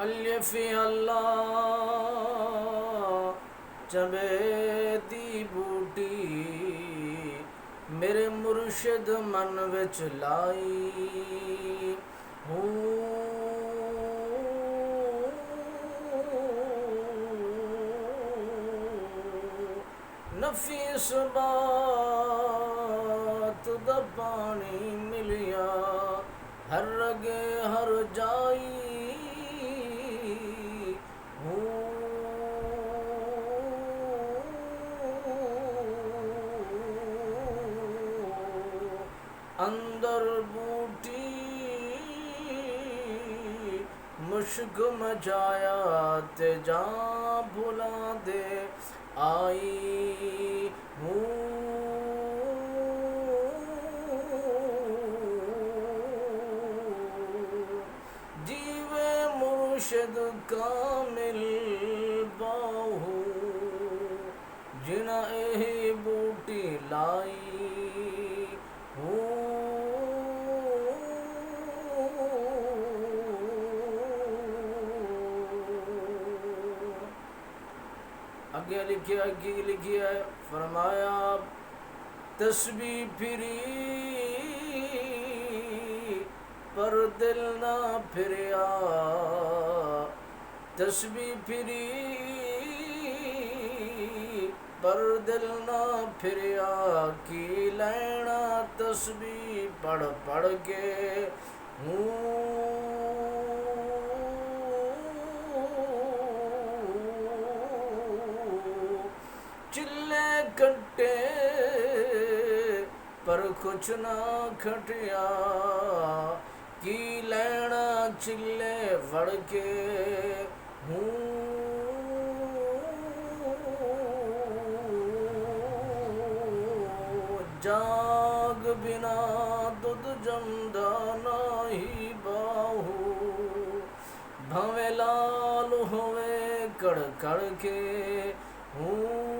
अल्यफी अल्लाह चबे दी बूटी मेरे मुर्शिद मन विच लाई हूँ। नफीस बात दा पानी मिलिया हर रगे हर जाई हूँ। अंदर बूटी मुश्क मचाया ते जा भुला दे आई हूँ। जीवे मुर्शिद कामिल बाहू जिना यही बूटी लाई हूँ। आगे लिखिया की लिखिया फरमाया तस्बीह फिरी पर दिल ना फिरिया तस्बीह फिरी पर दिल ना फिरिया की लैना तस्बीह पढ़ पढ़ के हूँ। चिल्ले कट्टे पर कुछ ना खटिया की लैना चिल्ले वड़ के हूँ। जाग बिना दुध जमदा नाही बाहू भवे लाल होवे कड़ कड़ के हूँ।